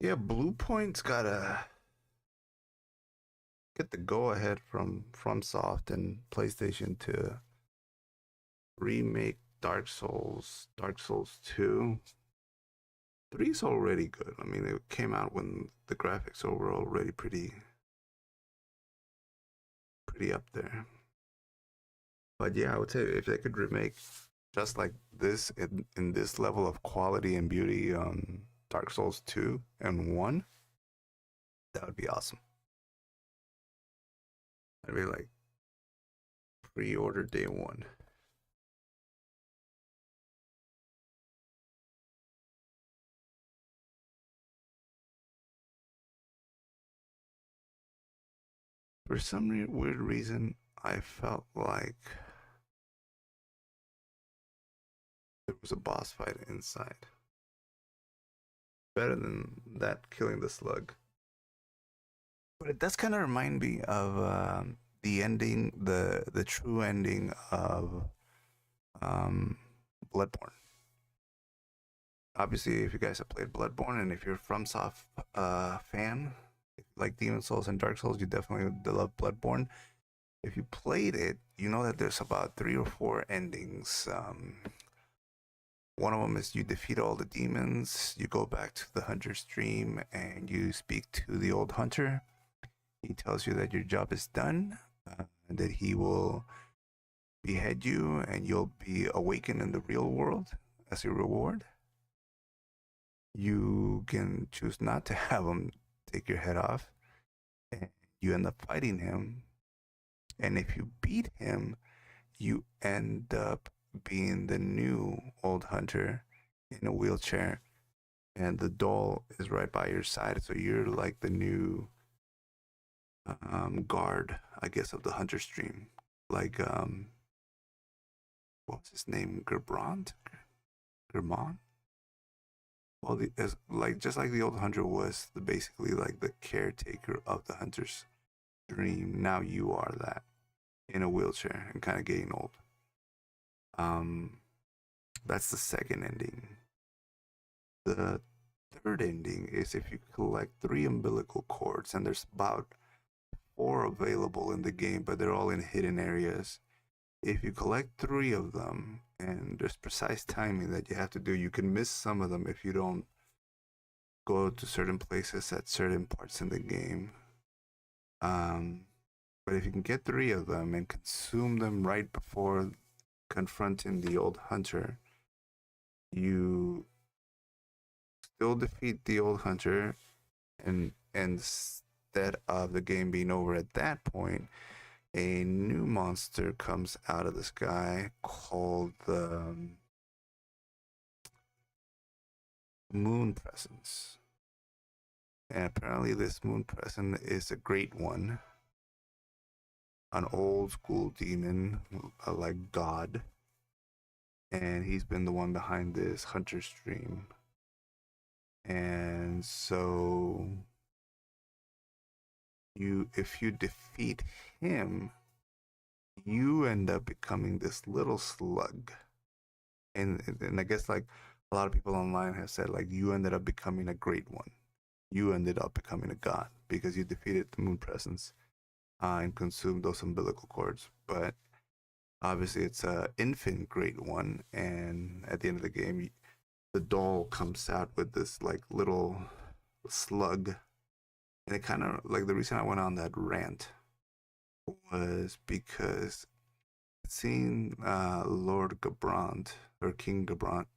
Yeah, Blue Point's gotta get the go ahead from FromSoft and PlayStation to remake Dark Souls 2. 3 is already good. I mean, it came out when the graphics were already pretty up there. But yeah, I would say if they could remake just like this in this level of quality and beauty, Dark Souls 2 and 1, that would be awesome. I'd be like pre-order day one. For some weird reason, I felt like there was a boss fight inside. Better than that killing the slug. But it does kind of remind me of the ending, the true ending of um, Bloodborne. Obviously, if you guys have played Bloodborne and if you're a FromSoft fan, like Demon Souls and Dark Souls, you definitely love Bloodborne. If you played it, you know that there's about 3 or 4 endings. One of them is you defeat all the demons, you go back to the hunter's dream, and you speak to the old hunter. He tells you that your job is done, and that he will behead you, and you'll be awakened in the real world as a reward. You can choose not to have him take your head off, and you end up fighting him. And if you beat him, you end up being the new old hunter in a wheelchair, and the doll is right by your side. So you're like the new guard, I guess, of the hunter's dream. Like, what was his name? Gerbrand? Germont? Well, as, like just like the old hunter was basically like the caretaker of the hunter's dream. Now you are that in a wheelchair and kind of getting old. Um, that's the second ending. The third ending is if you collect 3 umbilical cords, and there's about 4 available in the game, but they're all in hidden areas. If you collect 3 of them, and there's precise timing that you have to do, you can miss some of them if you don't go to certain places at certain parts in the game. Um, but if you can get 3 of them and consume them right before confronting the old hunter, you still defeat the old hunter, and instead of the game being over at that point, a new monster comes out of the sky called the Moon Presence. And apparently, this Moon Presence is a great one, an old school demon, like God. And he's been the one behind this hunter stream. And so, if you defeat him, you end up becoming this little slug. And I guess like a lot of people online have said like you ended up becoming a great one. You ended up becoming a god because you defeated the moon presence and consumed those umbilical cords. But obviously it's a infant great one, and at the end of the game, the doll comes out with this like little slug, and it kind of like the reason I went on that rant was because seeing Lord Gabrant or King Gabrant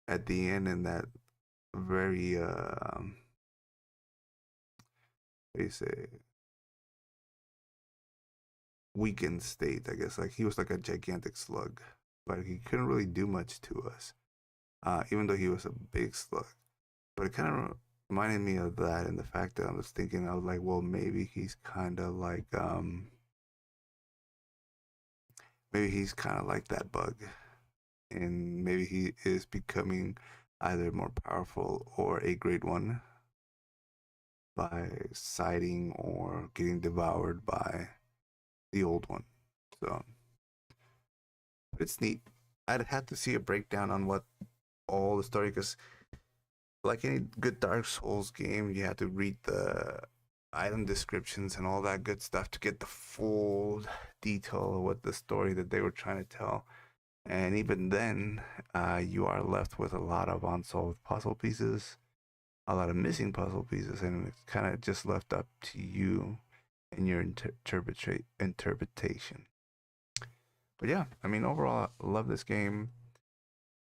at the end in that very what do you say, weakened state, I guess. Like he was like a gigantic slug, but he couldn't really do much to us, even though he was a big slug. But it kind of reminded me of that, and the fact that I was thinking, I was like, well, maybe he's kind of like that bug, and maybe he is becoming either more powerful or a great one by siding or getting devoured by the old one. So it's neat. I'd have to see a breakdown on what all the story, because like any good Dark Souls game, you have to read the item descriptions and all that good stuff to get the full detail of what the story that they were trying to tell. And even then, you are left with a lot of unsolved puzzle pieces, a lot of missing puzzle pieces, and it's kind of just left up to you and your interpretation. But yeah, I mean, overall, I love this game.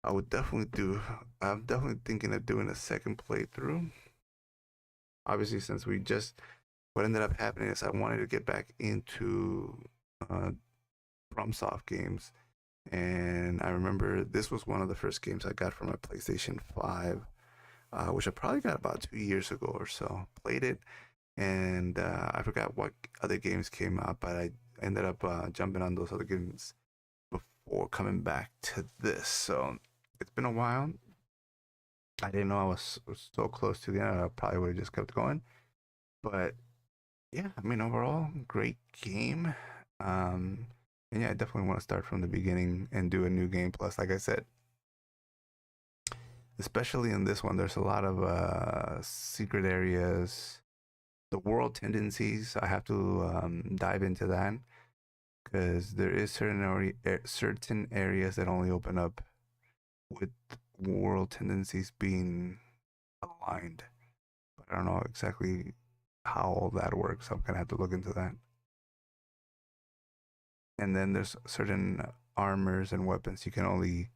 I would definitely do. I'm definitely thinking of doing a second playthrough. Obviously, since we just what ended up happening is I wanted to get back into uh, FromSoft games, and I remember this was one of the first games I got for my PlayStation 5, which I probably got about 2 years ago or so. Played it, and I forgot what other games came out, but I ended up jumping on those other games before coming back to this. So it's been a while. I didn't know I was so close to the end. I probably would have just kept going. But yeah, I mean, overall, great game. Um, and yeah, I definitely want to start from the beginning and do a new game. Plus, like I said, especially in this one, there's a lot of secret areas, the world tendencies. I have to dive into that because there is certain areas that only open up with world tendencies being aligned. But I don't know exactly how all that works. I'm gonna have to look into that. And then there's certain armors and weapons you can only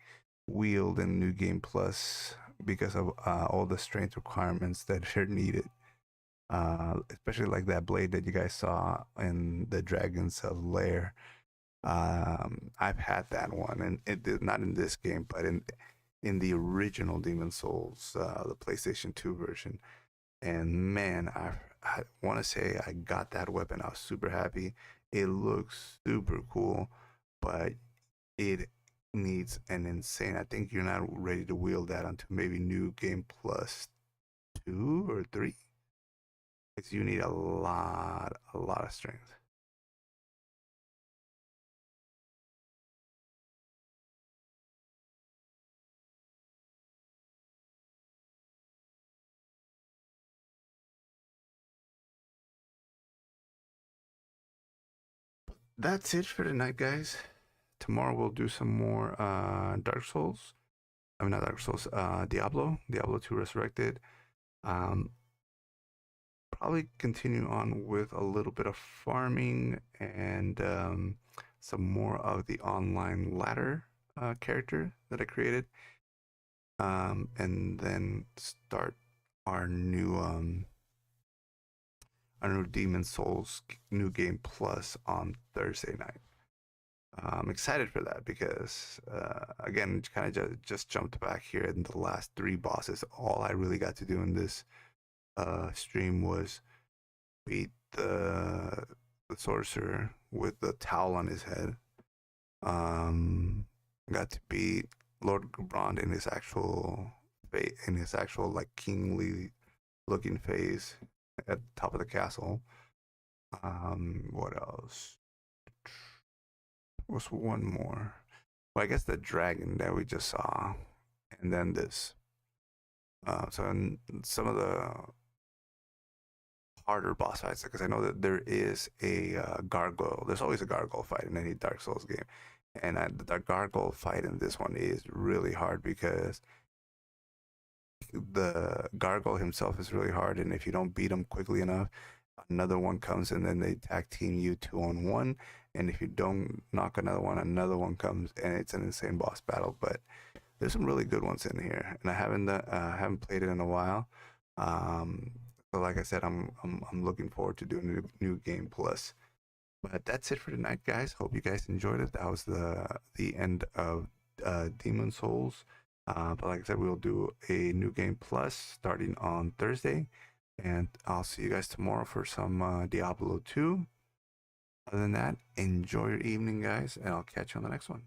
wield in New Game Plus because of all the strength requirements that are needed. Especially like that blade that you guys saw in the Dragon's Lair. I've had that one, and it did not in this game, but in the original Demon Souls, the PlayStation 2 version. And man, I want to say I got that weapon. I was super happy. It looks super cool, but it needs an insane. I think you're not ready to wield that until maybe New Game Plus 2 or 3. Because you need a lot of strength. That's it for tonight, guys. Tomorrow we'll do some more Dark Souls. I mean, not Dark Souls. Diablo 2 Resurrected. Um, Probably continue on with a little bit of farming and some more of the online ladder character that I created, and then start our new um, our new Demon Souls new game plus on Thursday night. I'm excited for that because again, kind of just jumped back here in the last 3 bosses. All I really got to do in this stream was beat the sorcerer with the towel on his head. Got to beat Lord Gubrand in his actual like kingly looking face at the top of the castle. What else? What's one more? Well, I guess the dragon that we just saw, and then this. So in some of the harder boss fights, because I know that there is a gargoyle. There's always a gargoyle fight in any Dark Souls game, and the gargoyle fight in this one is really hard because the gargoyle himself is really hard, and if you don't beat him quickly enough, another one comes and then they tag team you 2-on-1, and if you don't knock another one comes, and it's an insane boss battle. But there's some really good ones in here, and I haven't played it in a while. So like I said, I'm looking forward to doing a new game plus. But that's it for tonight, guys. Hope you guys enjoyed it. That was the end of Demon Souls. But like I said, we'll do a new game plus starting on Thursday, and I'll see you guys tomorrow for some Diablo 2. Other than that, enjoy your evening, guys, and I'll catch you on the next one.